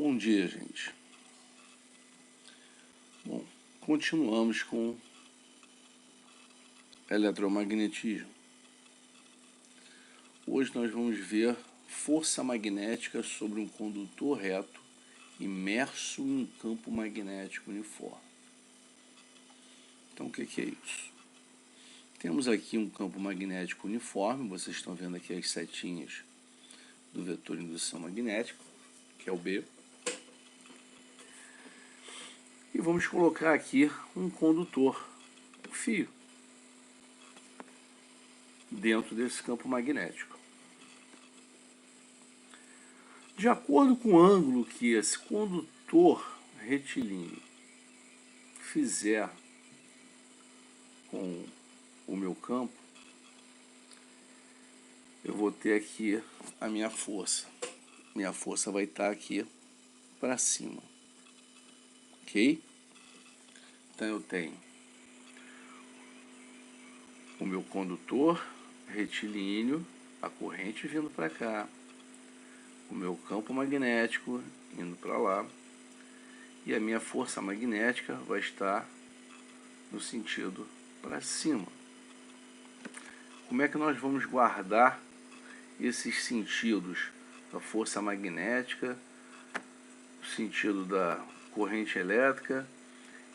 Bom dia, gente. Bom, continuamos com eletromagnetismo. Hoje nós vamos ver força magnética sobre um condutor reto imerso em um campo magnético uniforme. Então, o que é isso? Temos aqui um campo magnético uniforme, vocês estão vendo aqui as setinhas do vetor de indução magnética, que é o B. E vamos colocar aqui um condutor, um fio, dentro desse campo magnético. De acordo com o ângulo que esse condutor retilíneo fizer com o meu campo, eu vou ter aqui a minha força. Minha força vai estar aqui para cima. Ok? Então eu tenho o meu condutor retilíneo, a corrente vindo para cá, o meu campo magnético indo para lá, e a minha força magnética vai estar no sentido para cima. Como é que nós vamos guardar esses sentidos da força magnética, o sentido da corrente elétrica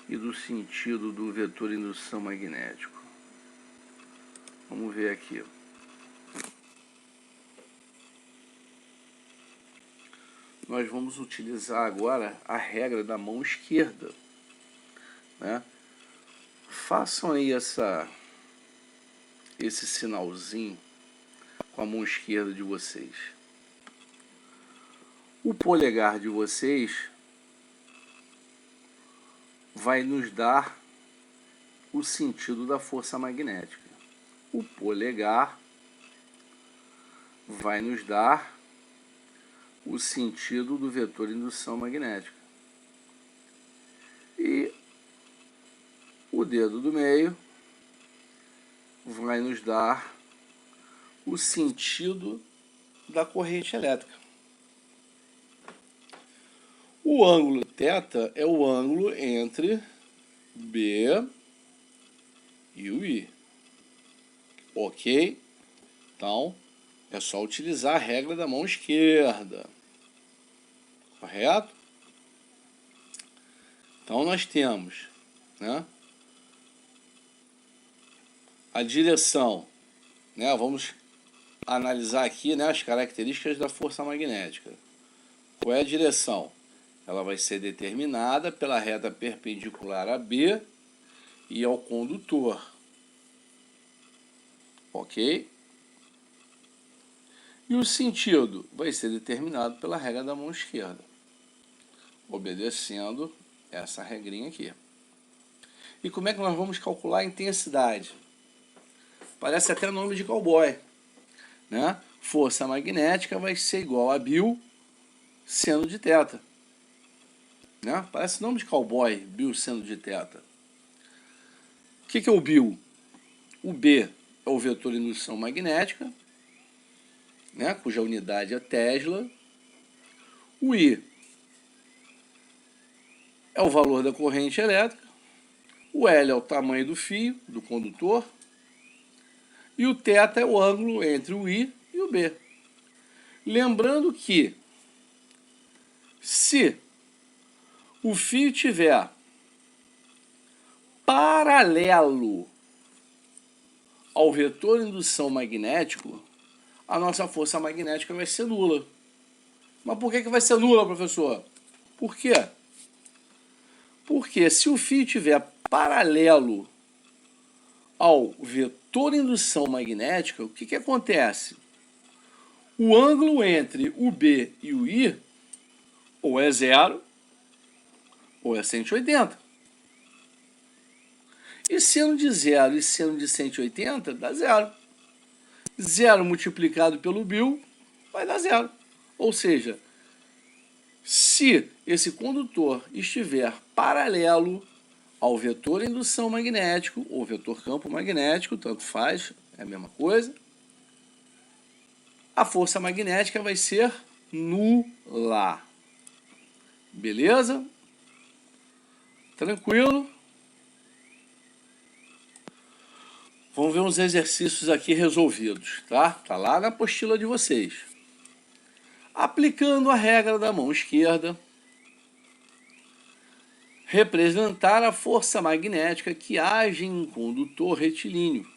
e do sentido do vetor de indução magnético? Vamos ver aqui. Nós vamos utilizar agora a regra da mão esquerda, né? Façam aí esse sinalzinho com a mão esquerda de vocês. O polegar de vocês vai nos dar o sentido da força magnética. O polegar vai nos dar o sentido do vetor de indução magnética. E o dedo do meio vai nos dar o sentido da corrente elétrica. O ângulo θ é o ângulo entre B e o I. Ok? Então, é só utilizar a regra da mão esquerda. Correto? Então, nós temos, né, a direção, né? Vamos analisar aqui, né, as características da força magnética. Qual é a direção? Ela vai ser determinada pela reta perpendicular a B e ao condutor. Ok? E o sentido vai ser determinado pela regra da mão esquerda, obedecendo essa regrinha aqui. E como é que nós vamos calcular a intensidade? Parece até nome de cowboy, né? Força magnética vai ser igual a Bill seno de θ. Né? Parece nome de cowboy, Bill seno de θ. O que é o Bill? O B é o vetor de indução magnética, né, cuja unidade é Tesla. O I é o valor da corrente elétrica. O L é o tamanho do fio, do condutor. E o θ é o ângulo entre o I e o B. Lembrando que, se o fio tiver paralelo ao vetor de indução magnético, a nossa força magnética vai ser nula. Mas por que vai ser nula, professor? Por quê? Porque se o fio estiver paralelo ao vetor de indução magnética, o que acontece? O ângulo entre o B e o I ou é 0 ou é 180. E seno de 0 e seno de 180 dá 0. 0 multiplicado pelo Bill vai dar 0. Ou seja, se esse condutor estiver paralelo ao vetor indução magnético ou vetor campo magnético, tanto faz, é a mesma coisa, a força magnética vai ser nula. Beleza? Tranquilo? Vamos ver uns exercícios aqui resolvidos, tá? Tá lá na apostila de vocês. Aplicando a regra da mão esquerda, representar a força magnética que age em um condutor retilíneo,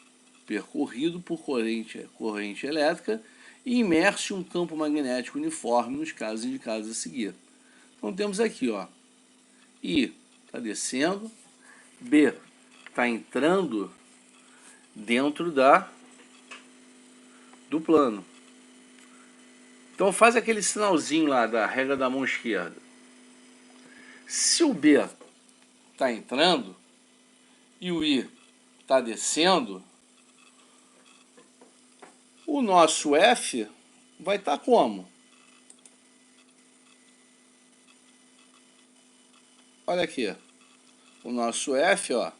percorrido por corrente elétrica e imerso em um campo magnético uniforme nos casos indicados a seguir. Então temos aqui, ó, I está descendo, B está entrando dentro do plano. Então faz aquele sinalzinho lá da regra da mão esquerda. Se o B está entrando e o I está descendo, o nosso F vai estar como? Olha aqui, o nosso F, ó,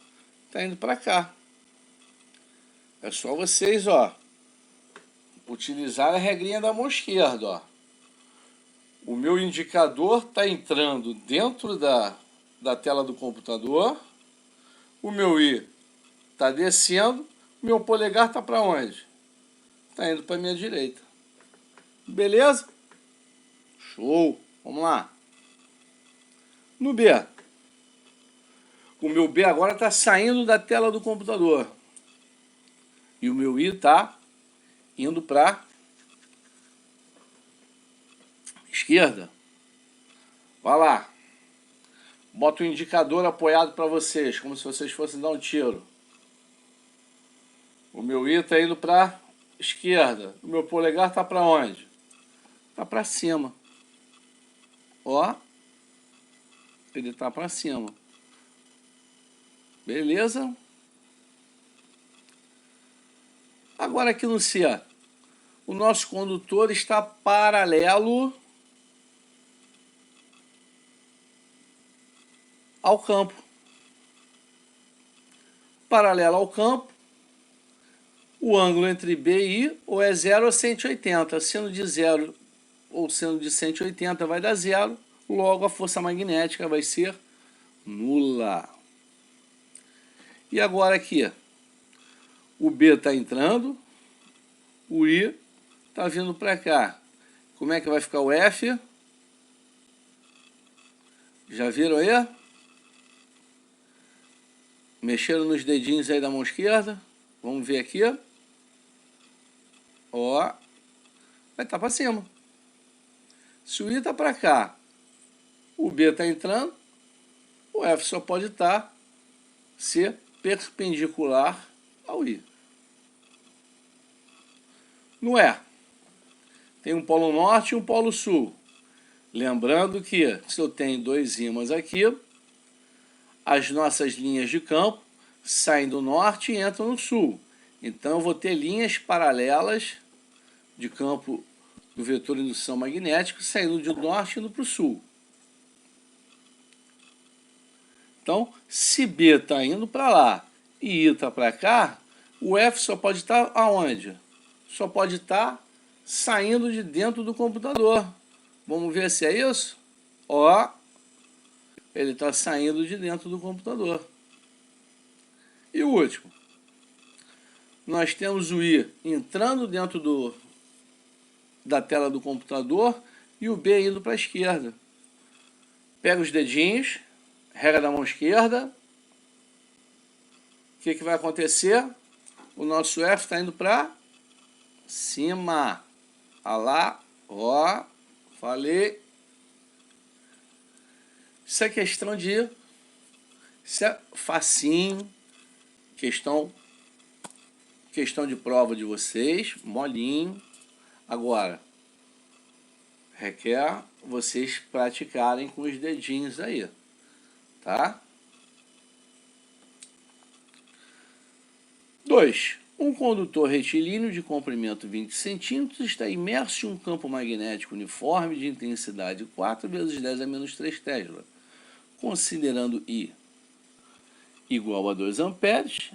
está indo para cá. É só vocês, ó, utilizar a regrinha da mão esquerda, ó. O meu indicador está entrando dentro da tela do computador. O meu I está descendo. O meu polegar está para onde? Está indo para a minha direita. Beleza? Show! Vamos lá. No B. O meu B agora está saindo da tela do computador. E o meu I está indo para esquerda. Vai lá. Bota o indicador apoiado para vocês, como se vocês fossem dar um tiro. O meu I está indo para esquerda. O meu polegar está para onde? Está para cima. Ó. Ele está para cima. Beleza? Agora aqui no C, o nosso condutor está paralelo ao campo. Paralelo ao campo, o ângulo entre B e I ou é 0 ou 180. Sendo de 0 ou sendo de 180 vai dar 0, logo a força magnética vai ser nula. E agora aqui, o B está entrando, o I está vindo para cá. Como é que vai ficar o F? Já viram aí? Mexeram nos dedinhos aí da mão esquerda. Vamos ver aqui. Ó, vai estar para cima. Se o I está para cá, o B está entrando, o F só pode ser perpendicular ao I. No E, tem um polo norte e um polo sul. Lembrando que se eu tenho dois ímãs aqui, as nossas linhas de campo saem do norte e entram no sul. Então eu vou ter linhas paralelas de campo do vetor de indução magnética saindo do norte e indo para o sul. Então, se B está indo para lá e I está para cá, o F só pode estar aonde? Só pode estar saindo de dentro do computador. Vamos ver se é isso? Ó, ele está saindo de dentro do computador. E o último, nós temos o I entrando dentro da tela do computador e o B indo para a esquerda. Pega os dedinhos, regra da mão esquerda. O que vai acontecer? O nosso F está indo para cima. Olha lá, ó, falei. Isso é questão de... Isso é facinho. Questão de prova de vocês, molinho. Agora, requer vocês praticarem com os dedinhos aí, tá? 2. Um condutor retilíneo de comprimento 20 centímetros está imerso em um campo magnético uniforme de intensidade 4 vezes 10 a menos 3 Tesla, considerando I igual a 2 amperes.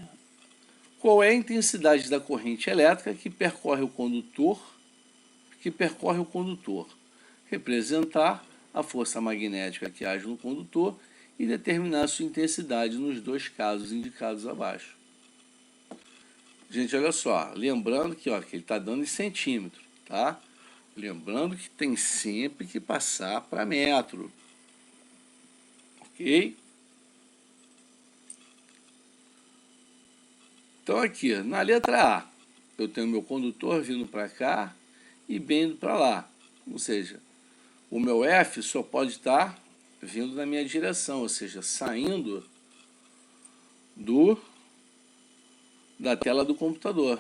Qual é a intensidade da corrente elétrica que percorre o condutor? Representar a força magnética que age no condutor e determinar sua intensidade nos dois casos indicados abaixo. Gente, olha só, lembrando que, que ele está dando em centímetro, tá? Lembrando que tem sempre que passar para metro, ok? Então aqui, na letra A, eu tenho meu condutor vindo para cá e B indo para lá. Ou seja, o meu F só pode estar vindo na minha direção, ou seja, saindo da tela do computador.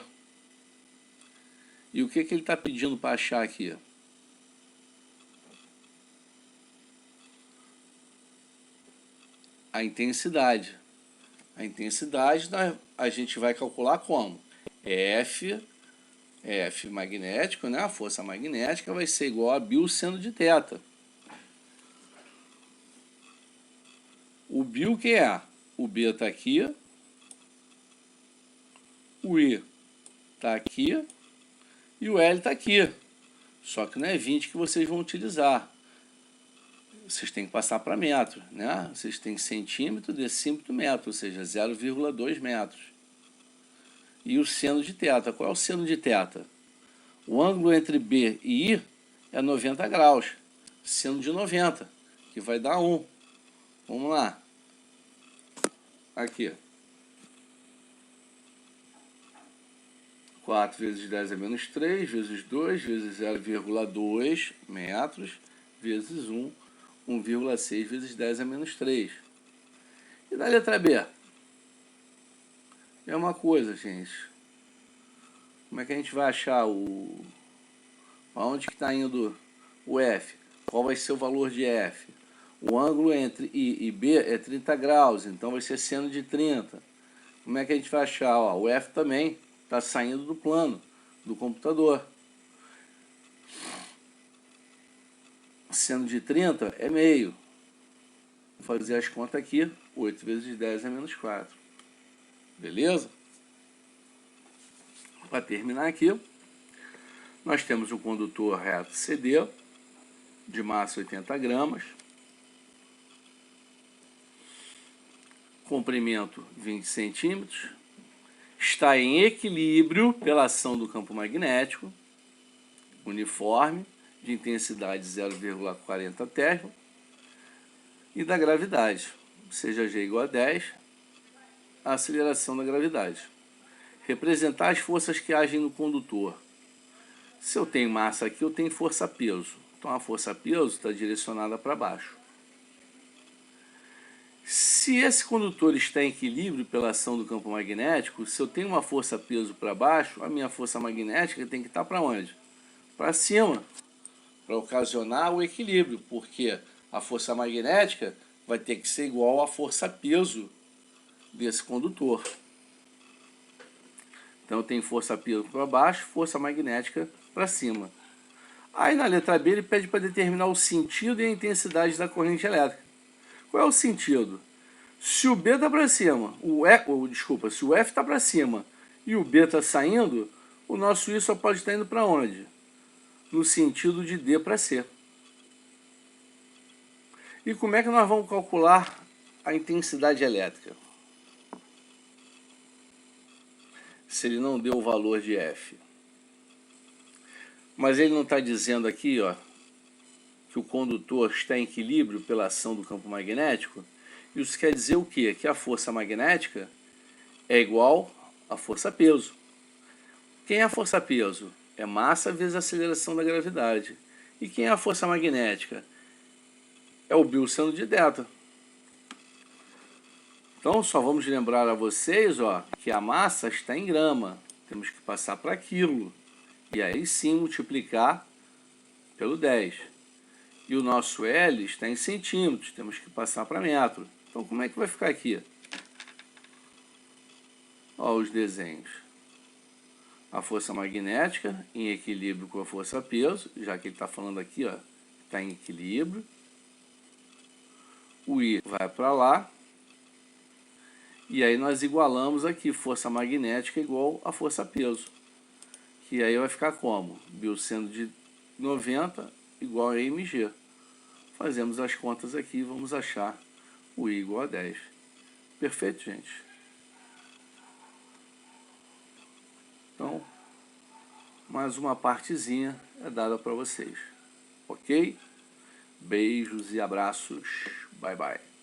E o que ele está pedindo para achar aqui? A intensidade. A intensidade a gente vai calcular como? F magnético, né? A força magnética vai ser igual a π seno de θ. O π o que é? O B está aqui, o I está aqui e o L está aqui. Só que não é 20 que vocês vão utilizar. Vocês têm que passar para metro, né? Vocês têm centímetro, decímetro, metro, ou seja, 0,2 metros. E o seno de θ. Qual é o seno de θ? O ângulo entre B e I é 90 graus. Seno de 90, que vai dar 1. Vamos lá. Aqui. 4 vezes 10 a menos 3, vezes 2, vezes 0,2 metros, vezes 1. 1,6 vezes 10 a menos 3. E da letra B? É uma coisa, gente. Como é que a gente vai achar aonde que está indo o F? Qual vai ser o valor de F? O ângulo entre I e B é 30 graus, então vai ser seno de 30. Como é que a gente vai achar? O F também está saindo do plano do computador. Seno de 30 é meio. Vou fazer as contas aqui. 8 vezes 10 é menos 4. Beleza? Para terminar aqui, nós temos um condutor reto CD, de massa 80 gramas, comprimento 20 centímetros, está em equilíbrio pela ação do campo magnético, uniforme, de intensidade 0,40 Tesla, e da gravidade, seja G igual a 10, a aceleração da gravidade. Representar as forças que agem no condutor. Se eu tenho massa aqui, eu tenho força-peso. Então a força-peso está direcionada para baixo. Se esse condutor está em equilíbrio pela ação do campo magnético, se eu tenho uma força-peso para baixo, a minha força magnética tem que estar para onde? Para cima, para ocasionar o equilíbrio, porque a força magnética vai ter que ser igual à força-peso desse condutor. Então eu tenho força-peso para baixo, força magnética para cima. Aí na letra B ele pede para determinar o sentido e a intensidade da corrente elétrica. Qual é o sentido? Se o B está para cima, se o F está para cima e o B está saindo, o nosso I só pode estar indo para onde? No sentido de D para C. E como é que nós vamos calcular a intensidade elétrica? Se ele não deu o valor de F. Mas ele não está dizendo aqui, que o condutor está em equilíbrio pela ação do campo magnético? Isso quer dizer o quê? Que a força magnética é igual à força-peso. Quem é a força-peso? É massa vezes a aceleração da gravidade. E quem é a força magnética? É o π seno de θ. Então, só vamos lembrar a vocês, que a massa está em grama. Temos que passar para quilo. E aí sim multiplicar pelo 10. E o nosso L está em centímetros. Temos que passar para metro. Então, como é que vai ficar aqui? Os desenhos. A força magnética em equilíbrio com a força-peso, já que ele está falando aqui, está em equilíbrio. O I vai para lá. E aí nós igualamos aqui, força magnética igual a força-peso. Que aí vai ficar como? π seno de 90 igual a mg. fazemos as contas aqui e vamos achar o I igual a 10. Perfeito, gente? Então, mais uma partezinha é dada para vocês. Ok? Beijos e abraços. Bye, bye.